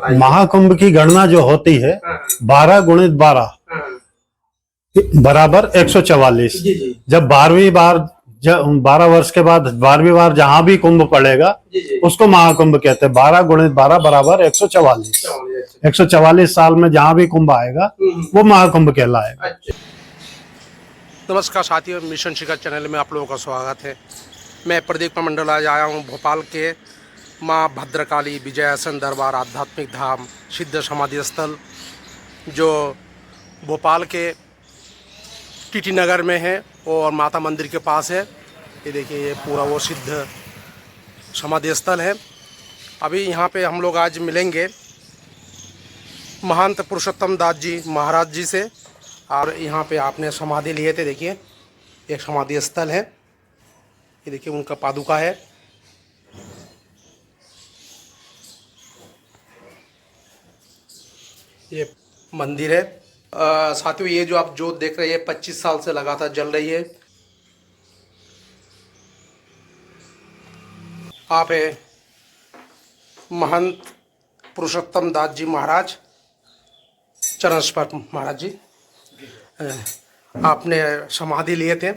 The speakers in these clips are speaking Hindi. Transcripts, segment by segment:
बताइए। महाकुंभ की गणना जो होती है, हाँ, 12 गुणित 12 हाँ, बराबर 144। जी जी जब 12वीं बार, जब 12 वर्ष के बाद 12वीं बार जहां भी कुंभ पड़ेगा जी जी उसको महाकुंभ कहते हैं। 12 गुणित 12 बराबर 144। चलिए, अच्छा। 144 साल में जहां भी कुंभ आएगा वो महाकुंभ कहलाएगा। अच्छा। नमस्कार साथियों, मिशन शिखर चैनल में आप लोगों का स्वागत है। मैं प्रदीप मंडल आज आया हूँ भोपाल के माँ भद्रकाली विजयासन दरबार आध्यात्मिक धाम सिद्ध समाधि स्थल, जो भोपाल के टीटी नगर में है और माता मंदिर के पास है। ये देखिए, ये पूरा वो सिद्ध समाधि स्थल है। अभी यहाँ पे हम लोग आज मिलेंगे महंत पुरुषोत्तम दास जी महाराज जी से, और यहाँ पे आपने समाधि लिए थे। देखिए, एक समाधि स्थल है, ये देखिए उनका पादुका है। ये मंदिर है। साथियों, ये जो आप जोत देख रहे हैं 25 साल से लगातार जल रही है। आप है महंत पुरुषोत्तम दास जी महाराज, चरण स्पर्श महाराज जी। आपने समाधि लिए थे।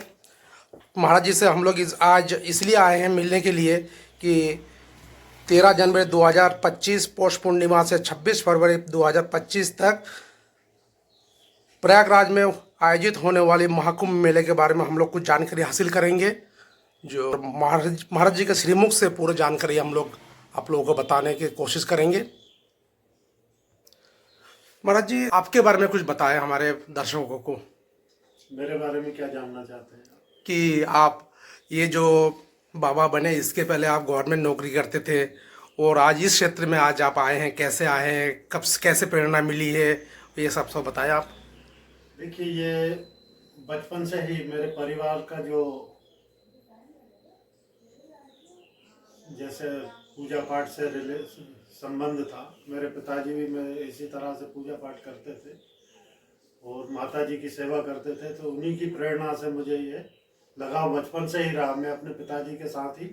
महाराज जी से हम लोग आज इसलिए आए हैं मिलने के लिए कि 13 जनवरी 2025 पौष पूर्णिमा से 26 फरवरी 2025 तक प्रयागराज में आयोजित होने वाले महाकुंभ मेले के बारे में हम लोग कुछ जानकारी हासिल करेंगे, जो महाराज जी के श्रीमुख से पूरी जानकारी हम लोग आप लोगों को बताने की कोशिश करेंगे। महाराज जी, आपके बारे में कुछ बताएं हमारे दर्शकों को। मेरे बारे में क्या जानना चाहते हैं? कि आप ये जो बाबा बने, इसके पहले आप गवर्नमेंट नौकरी करते थे और आज इस क्षेत्र में आज आप आए हैं, कैसे आए हैं, कब कैसे प्रेरणा मिली है, ये सब बताएं आप। देखिए, ये बचपन से ही मेरे परिवार का जो जैसे पूजा पाठ से संबंध था। मेरे पिताजी भी मेरे इसी तरह से पूजा पाठ करते थे और माता जी की सेवा करते थे, तो उन्हीं की प्रेरणा से मुझे ये लगाव बचपन से ही रहा। मैं अपने पिताजी के साथ ही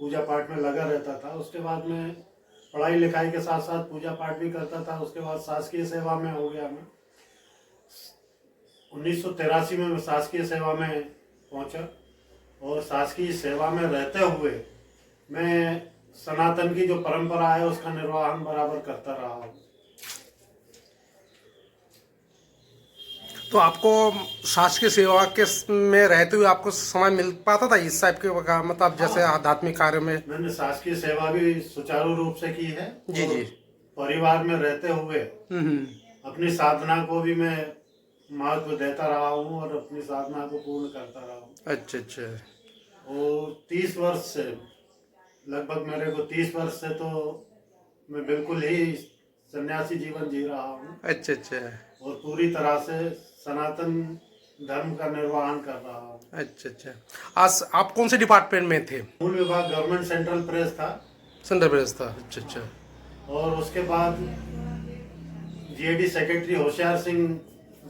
पूजा पाठ में लगा रहता था। उसके बाद मैं पढ़ाई लिखाई के साथ साथ पूजा पाठ भी करता था। उसके बाद शासकीय सेवा में हो गया। मैं 1983 में मैं शासकीय सेवा में पहुंचा और शासकीय सेवा में रहते हुए मैं सनातन की जो परंपरा है उसका निर्वहन बराबर करता रहा हूँ। तो आपको शासकीय सेवा के में रहते हुए आपको समय मिल पाता था इस टाइप के, मतलब जैसे आध्यात्मिक कार्य में? मैंने शासकीय सेवा भी सुचारू रूप से की है। जी जी। परिवार में रहते हुए अपनी साधना को भी मैं महत्व देता रहा हूँ और अपनी साधना को पूर्ण करता रहा हूँ। अच्छा अच्छा। और 30 वर्ष से लगभग, मेरे को 30 वर्ष से तो मैं बिल्कुल ही सन्यासी जीवन जी रहा हूँ। अच्छा अच्छा। और पूरी तरह से सनातन धर्म का निर्वहन कर रहा हूँ। अच्छा अच्छा। आज आप कौन से डिपार्टमेंट में थे? मूल विभाग गवर्नमेंट सेंट्रल प्रेस था। सेंट्रल प्रेस था। अच्छा अच्छा। और उसके बाद जीएडी सेक्रेटरी होशियार सिंह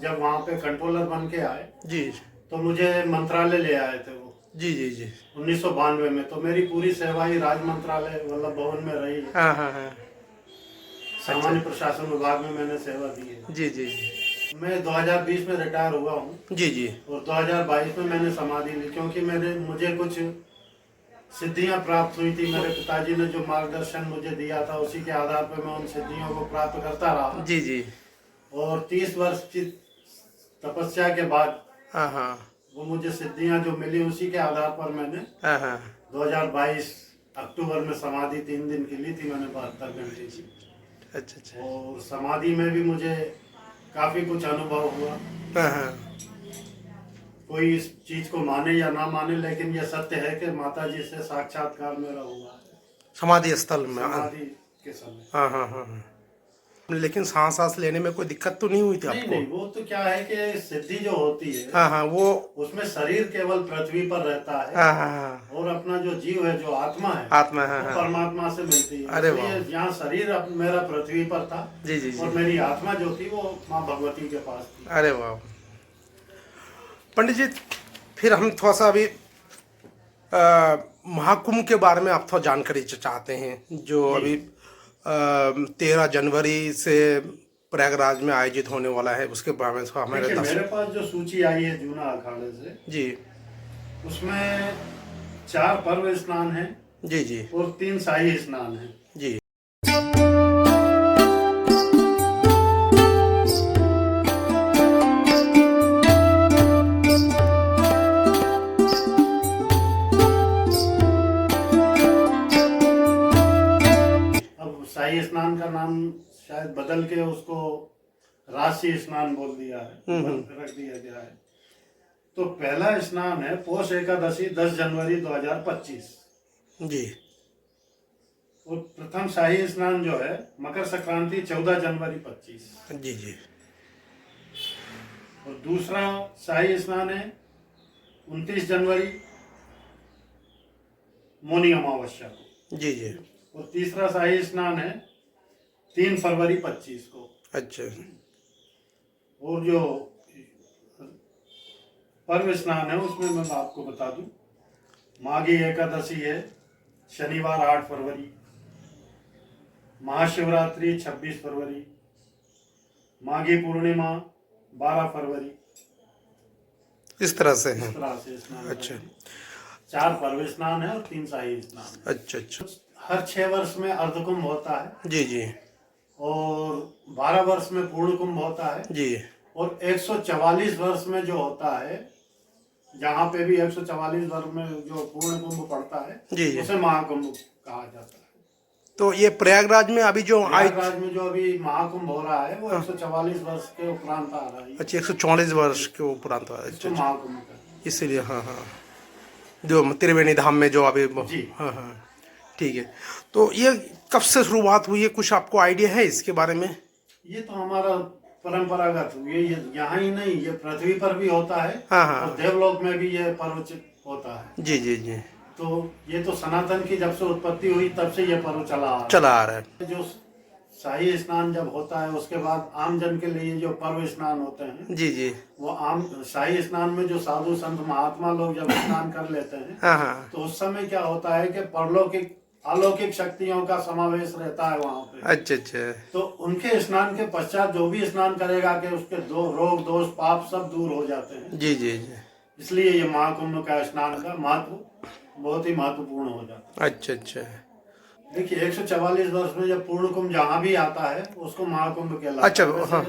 जब वहाँ पे कंट्रोलर बन के आए जी, तो मुझे मंत्रालय ले आए थे वो। जी जी जी। 1992 में। तो मेरी पूरी सेवा ही राज मंत्रालय वल्लभ भवन में रही है। हाँ हाँ हाँ। सामान्य प्रशासन विभाग में मैंने सेवा दी है। जी जी जी। मैं 2020 में रिटायर हुआ हूँ। जी जी। और 2022 में मैंने समाधि ली, क्योंकि मुझे कुछ सिद्धियां प्राप्त हुई थी। मेरे पिताजी ने जो मार्गदर्शन मुझे दिया था उसी के आधार पर मैं उन सिद्धियों को प्राप्त करता रहा। जी जी। और 30 वर्ष की तपस्या के बाद हाँ हाँ वो मुझे सिद्धियां जो मिली उसी के आधार पर मैंने हाँ हाँ। 2022 अक्टूबर में समाधि 3 दिन की ली थी मैंने, 72 घंटे की। अच्छा अच्छा। और समाधि में भी मुझे काफी कुछ अनुभव हुआ। हाँ हाँ। कोई इस चीज को माने या ना माने, लेकिन यह सत्य है कि माता जी से साक्षात्कार मेरा हुआ है समाधि स्थल में। समाधि के समय। हाँ हाँ हाँ हाँ। लेकिन सांस लेने में कोई दिक्कत तो नहीं हुई थी आपको? नहीं, वो तो क्या है कि सिद्धि जो होती है, हाँ हाँ, वो उसमें शरीर केवल पृथ्वी पर रहता है। हाँ हाँ हाँ। और अपना जो जीव है, जो आत्मा है, आत्मा, हाँ वो हाँ, परमात्मा से मिलती है। अरे इसलिए यहाँ शरीर मेरा पृथ्वी पर था। जी जी जी। और मेरी आत्मा जो थी वो माँ भगवती के पास थी। अरे वाह पंडित जी, फिर हम थोड़ा सा अभी महाकुंभ के बारे में आप थोड़ा जानकारी चाहते हैं, जो अभी 13 जनवरी से प्रयागराज में आयोजित होने वाला है, उसके बारे में हमारे देखिए, दर्शक। मेरे पास जो सूची आई है जूना अखाड़े से, जी उसमें 4 पर्व स्नान हैं जी जी और 3 शाही स्नान हैं। जी। अब शाही स्नान का नाम शायद बदल के उसको राशि स्नान बोल दिया है, रख दिया गया है। तो पहला स्नान है पौष एकादशी 10 जनवरी 2025 जी और प्रथम शाही स्नान जो है मकर संक्रांति 14 जनवरी 25 जी जी और दूसरा शाही स्नान है 29 जनवरी मौनी अमावस्या को जी जी। और तीसरा शाही स्नान है 3 फरवरी 25 को। अच्छा और जो पर्व स्नान है उसमें मैं आपको बता दूं, माघी एकादशी है शनिवार 8 फरवरी, महाशिवरात्रि 26 फरवरी, माघी पूर्णिमा 12 फरवरी। इस तरह से है। इस तरह से स्नान अच्छा करेंगे। 4 पर्व स्नान है और 3 शाही स्नान है। अच्छा अच्छा। हर 6 वर्ष में अर्धकुंभ होता है जी जी और 12 वर्ष में पूर्ण कुंभ होता है जी और 144 वर्ष में जो होता है, जहाँ पे भी 144 वर्ष में जो पूर्ण कुंभ पड़ता है जी जी। उसे महाकुंभ कहा जाता है। तो ये प्रयागराज में अभी जो प्रयागराज में जो अभी महाकुंभ हो रहा है वो 144 वर्ष के उपरांत आ रहा है। अच्छा 144 वर्ष के उपरांत हुआ। इसको अच्छा महाकुंभ कहते हैं। इसीलिए हाँ हाँ, जो त्रिवेणी धाम में जो अभी जी। हाँ हाँ ठीक है। तो ये कब से शुरुआत हुई है, कुछ आपको आइडिया है इसके बारे में? ये तो हमारा परंपरागत, ये यहाँ ही नहीं, ये पृथ्वी पर भी होता है हाँ हाँ और देवलोक में भी ये पर्व होता है। जी जी जी। तो ये तो सनातन की जब से उत्पत्ति हुई तब से ये पर्व चला आ रहा है। जो शाही स्नान जब होता है उसके बाद आम जन के लिए जो पर्व स्नान होते हैं, जी जी वो आम शाही स्नान में जो साधु संत महात्मा लोग जब स्नान कर लेते हैं हाँ हाँ। तो उस समय क्या होता है कि परलौकिक अलौकिक शक्तियों का समावेश रहता है वहाँ पे। अच्छा अच्छा। तो उनके स्नान के पश्चात जो भी स्नान करेगा कि उसके रोग दोष पाप सब दूर हो जाते हैं। जी जी जी। इसलिए ये महाकुंभ का स्नान का महत्व बहुत ही महत्वपूर्ण हो जाता है। अच्छा अच्छा। देखिए 144 वर्ष में जब पूर्ण कुंभ जहाँ भी आता है उसको महाकुंभ कहलाता है। अच्छा हाँ।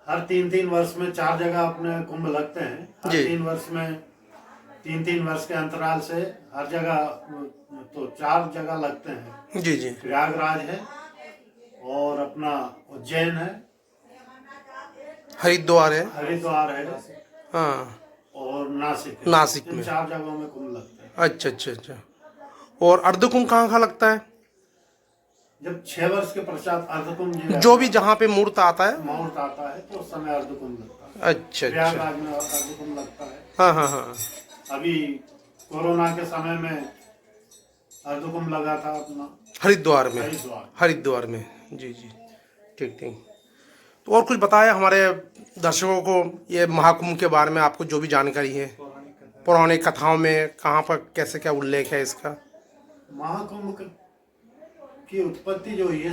हर 3-3 वर्ष में 4 जगह अपने कुंभ लगते हैं। हर जी। 3 वर्ष में 3-3 वर्ष के अंतराल से हर जगह तो 4 जगह लगते हैं। जी जी। प्रयागराज है और अपना उज्जैन है, हरिद्वार है, हरिद्वार है हाँ और नासिक है। नासिक इन में। 4 जगहों में कुंभ लगते हैं। अच्छा अच्छा अच्छा। और अर्धकुंभ कहाँ कहाँ लगता है? जब 6 वर्ष के पश्चात अर्धकुंभ जो भी जहाँ पे मुहूर्त आता है। मुहूर्त आता है तो उस समय अर्धकुंभ लगता है। अच्छा अच्छा। प्रयागराज में अर्धकुंभ लगता है। हाँ हाँ हाँ। अभी कोरोना के समय में अर्धकुंभ लगा था अपना हरिद्वार में। हरिद्वार। हरिद्वार में जी जी ठीक ठीक। तो और कुछ बताया हमारे दर्शकों को ये महाकुंभ के बारे में, आपको जो भी जानकारी है पौराणिक कथाओं में कहाँ पर कैसे क्या उल्लेख है इसका? महाकुंभ की उत्पत्ति जो ये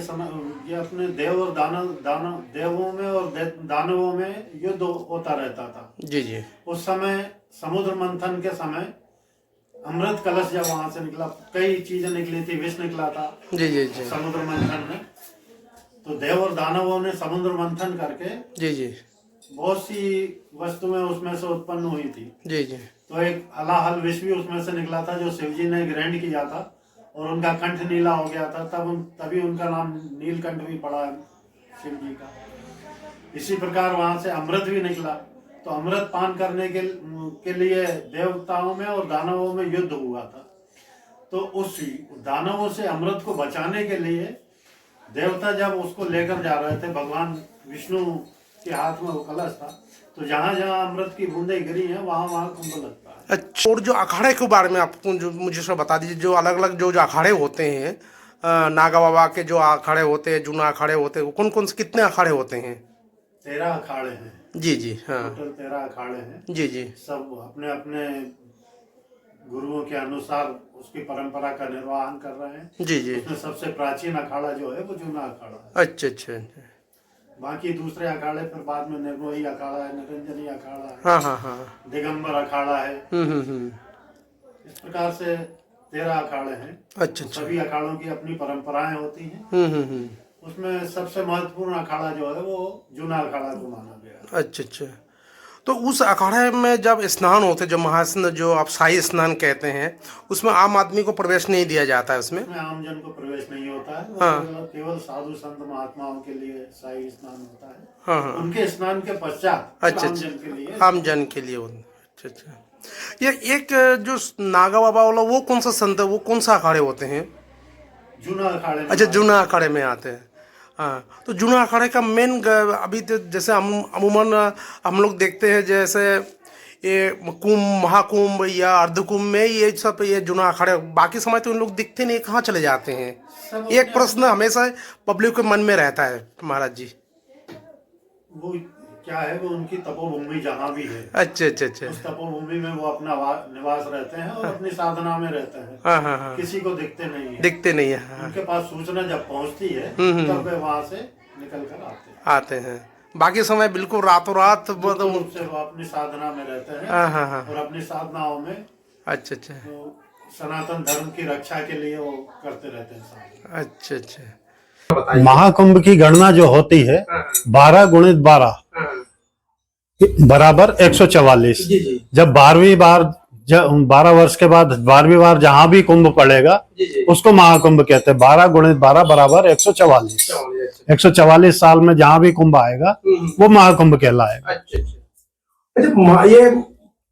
ये अपने देव और दानव देवों में और दानवों में युद्ध होता रहता था। जी जी। उस समय समुद्र मंथन के समय अमृत कलश जब वहां से निकला, कई चीजें निकली थी, विष निकला था जी जी जी। समुद्र मंथन में। तो देव और दानवों ने समुद्र मंथन करके जी जी बहुत सी वस्तुएं उसमें से उत्पन्न हुई थी। जी जी। तो एक हलाहल विष भी उसमें से निकला था जो शिव जी ने ग्रहण किया था और उनका कंठ नीला हो गया था, तभी उनका नाम नीलकंठ भी पड़ा है शिव जी का। इसी प्रकार वहां से अमृत भी निकला। तो अमृत पान करने के लिए देवताओं में और दानवों में युद्ध हुआ था। तो उस दानवों से अमृत को बचाने के लिए देवता जब उसको लेकर जा रहे थे, भगवान विष्णु के हाथ में वो कलश था, तो जहाँ जहाँ अमृत की बूंदें गिरी हैं वहाँ वहाँ कुंभ लगता है। अच्छा। और जो अखाड़े के बारे में आपको जो मुझे सब बता दीजिए, जो अलग अलग जो जो अखाड़े होते हैं, नागा बाबा के जो अखाड़े होते हैं, जूना अखाड़े होते हैं, वो कौन कौन से कितने अखाड़े होते हैं? 13 अखाड़े हैं। जी जी हाँ। टोटल 13 अखाड़े हैं। जी जी। सब अपने अपने गुरुओं के अनुसार उसकी परंपरा का निर्वहन कर रहे हैं। जी जी। उसमें सबसे प्राचीन अखाड़ा जो है वो जूना अखाड़ा है। अच्छा अच्छा अच्छा। बाकी दूसरे अखाड़े फिर बाद में निर्मोही अखाड़ा है, निरंजनी अखाड़ा है, हाँ हाँ हाँ। दिगंबर अखाड़ा है। इस प्रकार से 13 अखाड़े हैं। अच्छा अच्छा। सभी अखाड़ों की अपनी परंपराएं होती हैं। उसमें सबसे महत्वपूर्ण अखाड़ा जो है वो जूना अखाड़ा को माना गया। अच्छा अच्छा। तो उस अखाड़े में जब स्नान होते, जो महास्नान, जो आप शाही स्नान कहते हैं, उसमें आम आदमी को प्रवेश नहीं दिया जाता है उसमें? आम जन को प्रवेश नहीं होता है। वो हाँ। केवल साधु संत महात्माओं के लिए शाही स्नान होता है। हाँ हाँ। उनके स्नान के पश्चात अच्छा आम जन के लिए। आम जन के लिए अच्छा अच्छा। ये एक जो नागा बाबा वाला, वो कौन सा संत है, वो कौन सा अखाड़े होते हैं? जूना अखाड़े में। अच्छा, जूना अखाड़े में आते हैं। हाँ, तो जूना अखाड़े का मेन अभी तो जैसे अमूमन हम लोग देखते हैं, जैसे ये कुंभ, महाकुंभ या अर्धकुंभ में ये सब, ये जूना अखाड़े, बाकी समय तो उन लोग दिखते नहीं, कहाँ चले जाते हैं? एक प्रश्न हमेशा पब्लिक के मन में रहता है महाराज जी। वो क्या है, वो उनकी तपोभूमि जहाँ भी है। अच्छा अच्छा अच्छा। उस तपोभूमि में वो अपना निवास रहते हैं और अपनी साधना में रहते हैं। हाँ हाँ हाँ। किसी को दिखते नहीं है। दिखते नहीं है। हाँ। उनके पास सूचना जब पहुंचती है तब वे वहां से निकल कर आते हैं। बाकी समय बिल्कुल रातों रात रूप से वो अपनी साधना में रहते हैं। हाँ हाँ हाँ। और अपनी साधनाओं में अच्छा अच्छा। तो सनातन धर्म की रक्षा के लिए वो करते रहते हैं साधना। अच्छा अच्छा। महाकुंभ की गणना जो होती है 12 गुणित 12 बराबर 144। जब 12वीं बार, जब 12 वर्ष के बाद 12वीं बार जहां भी कुंभ पड़ेगा उसको महाकुंभ कहते हैं। 12 गुणित 12 बराबर 144। 144 साल में जहां भी कुंभ आएगा वो महाकुंभ कहलाएगा। अच्छा, ये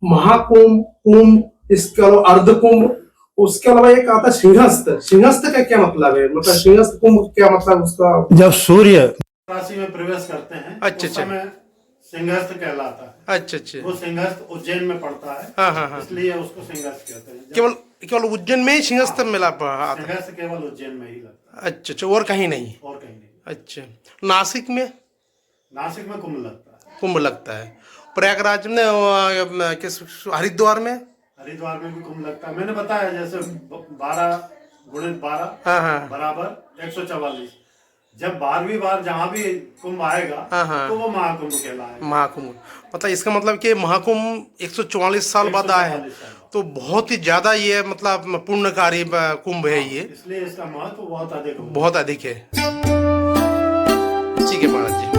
महाकुंभ, कुंभ, इसके अलावा अर्धकुंभ, उसके अलावा एक आता है सिंहस्थ। सिंहस्थ का क्या मतलब है? मतलब सिंहस्थ कुंभ क्या मतलब उसका? जब सूर्य राशि में प्रवेश करते हैं अच्छा उस समय सिंहस्थ कहलाता है। अच्छा अच्छा। वो सिंहस्थ उज्जैन में पड़ता है। हाँ हाँ हाँ। इसलिए उसको सिंहस्थ कहते हैं। केवल उज्जैन में ही सिंहस्थ मिला आता है? सिंहस्थ केवल उज्जैन में ही लगता है। अच्छा अच्छा, और कहीं नहीं? और कहीं नहीं। अच्छा, नासिक में? नासिक में कुंभ लगता है। कुंभ लगता है। प्रयागराज में, किस, हरिद्वार में? हरिद्वार में भी कुंभ लगता है। मैंने बताया जैसे 12 गुणित 12 हाँ हाँ। बराबर 144। जब 12वीं बार जहाँ भी कुंभ आएगा हाँ हाँ। तो वो महाकुंभ कहलाएगा। महाकुंभ मतलब इसका मतलब कि महाकुंभ 144 साल बाद आया है, तो बहुत ही ज्यादा ये मतलब पुण्यकारी कुंभ है ये, इसलिए इसका महत्व बहुत अधिक है। बहुत अधिक है। ठीक है महाराज जी।